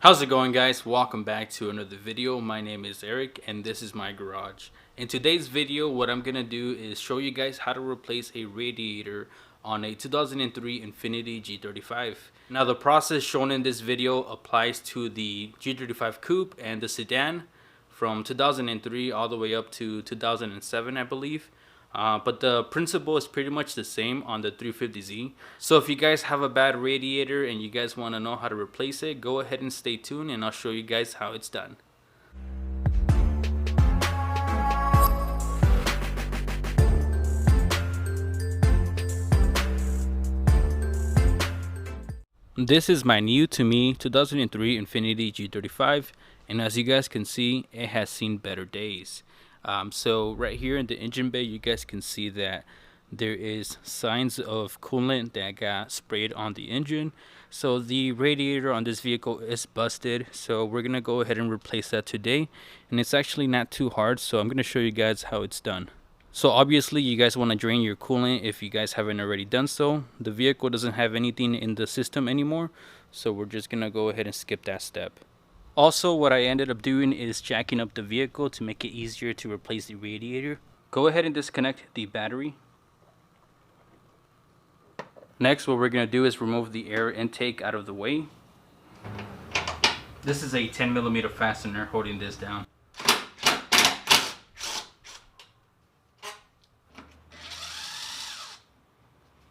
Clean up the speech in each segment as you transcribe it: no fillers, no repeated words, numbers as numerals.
How's it going, guys? Welcome back to another video. My name is Eric and this is my garage. In today's video, what I'm gonna do is show you guys how to replace a radiator on a 2003 Infiniti G35. Now the process shown in this video applies to the G35 Coupe and the sedan from 2003 all the way up to 2007, I believe. But the principle is pretty much the same on the 350Z. So if you guys have a bad radiator and you guys want to know how to replace it, go ahead and stay tuned and I'll show you guys how it's done. This is my new to me 2003 Infiniti G35, and as you guys can see, it has seen better days. So right here in the engine bay, you guys can see that there is signs of coolant that got sprayed on the engine. So the radiator on this vehicle is busted, so we're gonna go ahead and replace that today, and it's actually not too hard, so I'm gonna show you guys how it's done. So obviously you guys want to drain your coolant if you guys haven't already done so. The vehicle doesn't have anything in the system anymore, so we're just gonna go ahead and skip that step. Also, what I ended up doing is jacking up the vehicle to make it easier to replace the radiator. Go ahead and disconnect the battery. Next, what we're going to do is remove the air intake out of the way. This is a 10mm fastener holding this down.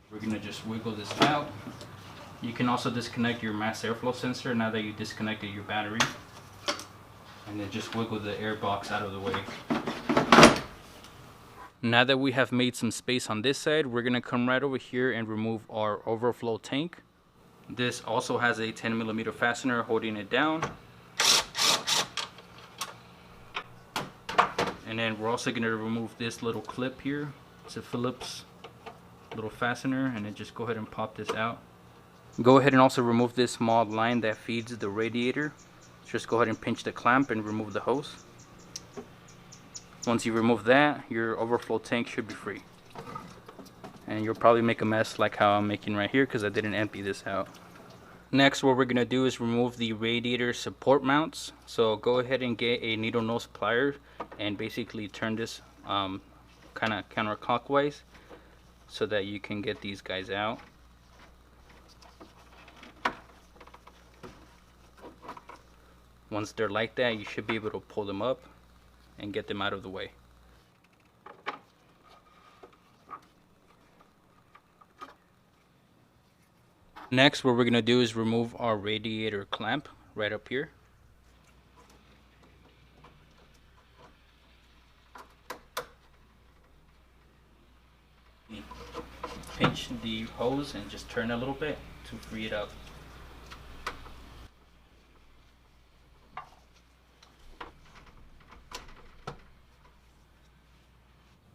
We're going to just wiggle this out. You can also disconnect your mass airflow sensor now that you disconnected your battery. And then just wiggle the air box out of the way. Now that we have made some space on this side, we're going to come right over here and remove our overflow tank. This also has a 10mm fastener holding it down. And then we're also going to remove this little clip here. It's a Phillips little fastener, and then just go ahead and pop this out. Go ahead and also remove this small line that feeds the radiator. Just go ahead and pinch the clamp and remove the hose. Once you remove that, your overflow tank should be free. And you'll probably make a mess like how I'm making right here because I didn't empty this out. Next, what we're going to do is remove the radiator support mounts. So go ahead and get a needle nose plier and basically turn this kind of counterclockwise so that you can get these guys out. Once they're like that, you should be able to pull them up and get them out of the way. Next, what we're going to do is remove our radiator clamp right up here. Pinch the hose and just turn a little bit to free it up.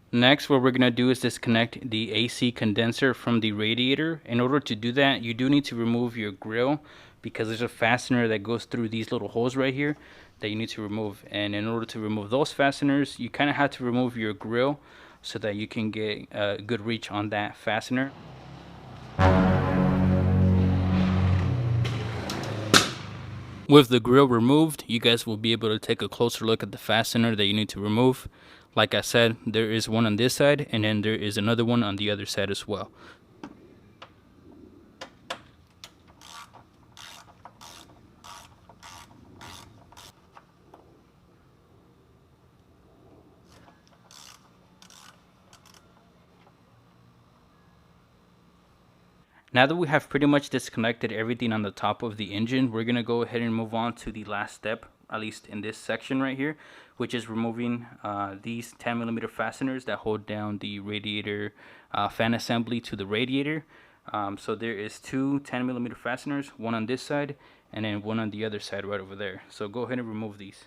Next, what we're going to do is disconnect the AC condenser from the radiator. In order to do that, you do need to remove your grill because there's a fastener that goes through these little holes right here that you need to remove. And in order to remove those fasteners, you kind of have to remove your grill so that you can get a good reach on that fastener. With the grill removed, you guys will be able to take a closer look at the fastener that you need to remove. Like I said, there is one on this side and then there is another one on the other side as well. Now that we have pretty much disconnected everything on the top of the engine, we're going to go ahead and move on to the last step, at least in this section right here, which is removing these 10mm fasteners that hold down the radiator fan assembly to the radiator. So there is two 10mm fasteners, one on this side and then one on the other side right over there. So go ahead and remove these.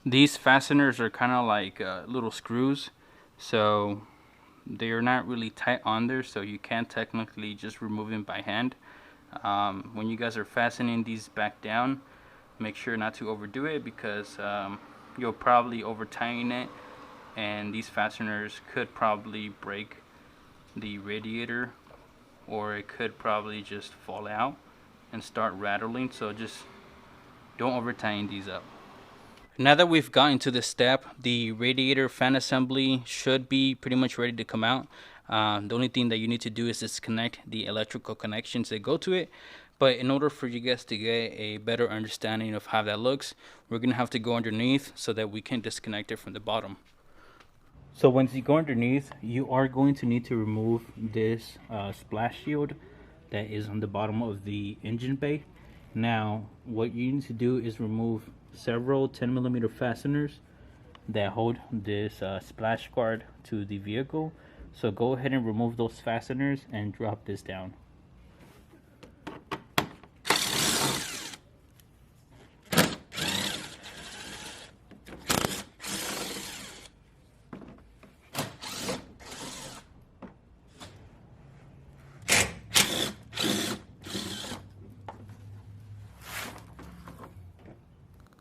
These fasteners are kind of like little screws, so they are not really tight on there, so you can't technically just remove them by hand. When you guys are fastening these back down, make sure not to overdo it because you'll probably over tighten it, and these fasteners could probably break the radiator, or it could probably just fall out and start rattling. So just don't over tighten these up. Now that we've gotten to this step, the radiator fan assembly should be pretty much ready to come out. The only thing that you need to do is disconnect the electrical connections that go to it. But in order for you guys to get a better understanding of how that looks, we're going to have to go underneath so that we can disconnect it from the bottom. So once you go underneath, you are going to need to remove this splash shield that is on the bottom of the engine bay. Now, what you need to do is remove several 10mm fasteners that hold this splash guard to the vehicle. So go ahead and remove those fasteners and drop this down.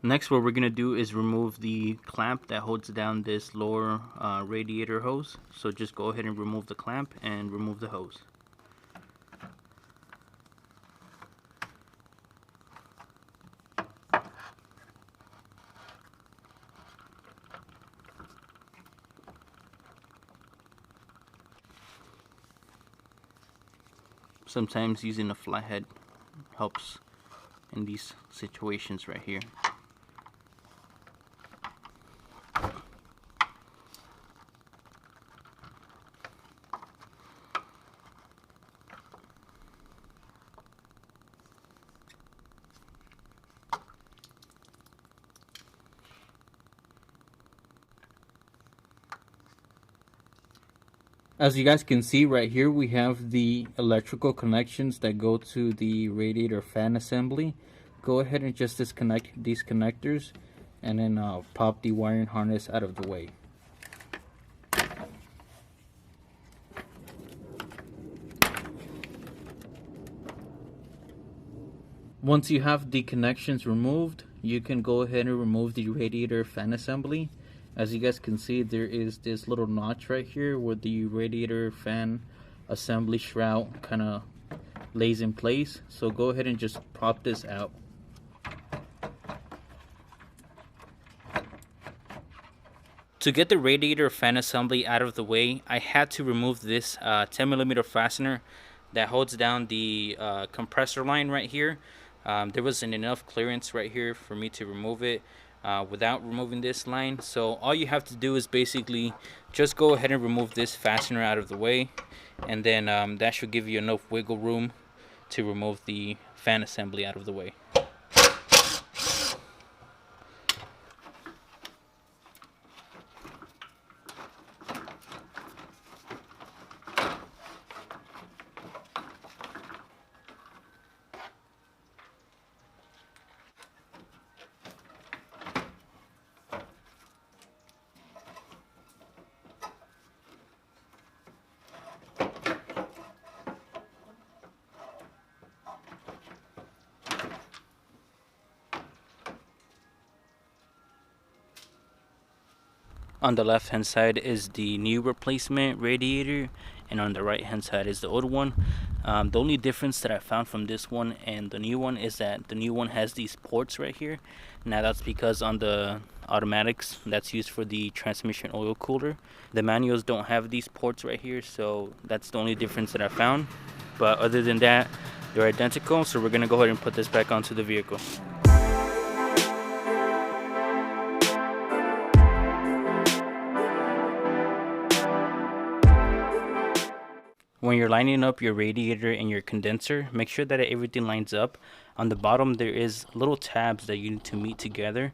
Next, what we're going to do is remove the clamp that holds down this lower radiator hose. So just go ahead and remove the clamp and remove the hose. Sometimes using a flathead helps in these situations right here. As you guys can see right here, we have the electrical connections that go to the radiator fan assembly. Go ahead and just disconnect these connectors and then pop the wiring harness out of the way. Once you have the connections removed, you can go ahead and remove the radiator fan assembly. As you guys can see, there is this little notch right here where the radiator fan assembly shroud kind of lays in place. So go ahead and just pop this out. To get the radiator fan assembly out of the way, I had to remove this 10mm fastener that holds down the compressor line right here. There wasn't enough clearance right here for me to remove it without removing this line. So all you have to do is basically just go ahead and remove this fastener out of the way, and then that should give you enough wiggle room to remove the fan assembly out of the way. On the left hand side is the new replacement radiator, and on the right hand side is the old one. The only difference that I found from this one and the new one is that the new one has these ports right here. Now that's because on the automatics that's used for the transmission oil cooler, the manuals don't have these ports right here, so that's the only difference that I found. But other than that, they're identical, so we're gonna go ahead and put this back onto the vehicle. When you're lining up your radiator and your condenser, make sure that everything lines up. On the bottom there is little tabs that you need to meet together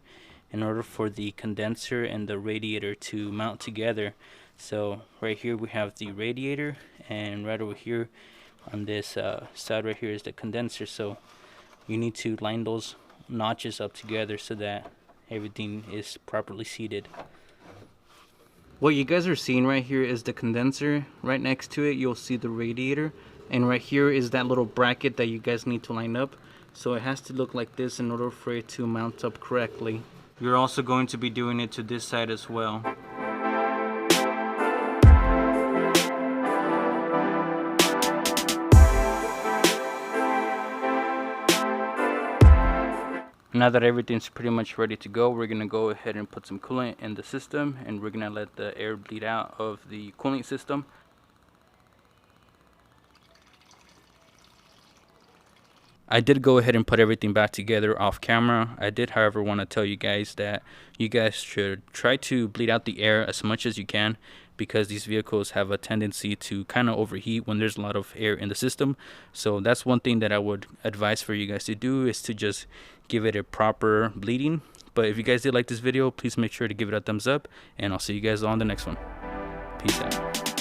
in order for the condenser and the radiator to mount together. So right here we have the radiator, and right over here on this side right here is the condenser. So you need to line those notches up together so that everything is properly seated. What you guys are seeing right here is the condenser. Right next to it you'll see the radiator, and right here is that little bracket that you guys need to line up. So it has to look like this in order for it to mount up correctly. You're also going to be doing it to this side as well. Now that everything's pretty much ready to go, we're gonna go ahead and put some coolant in the system, and we're gonna let the air bleed out of the cooling system. I did go ahead and put everything back together off camera. I did, however, want to tell you guys that you guys should try to bleed out the air as much as you can, because these vehicles have a tendency to kind of overheat when there's a lot of air in the system. So that's one thing that I would advise for you guys to do, is to just give it a proper bleeding. But if you guys did like this video, please make sure to give it a thumbs up, and I'll see you guys on the next one. Peace out.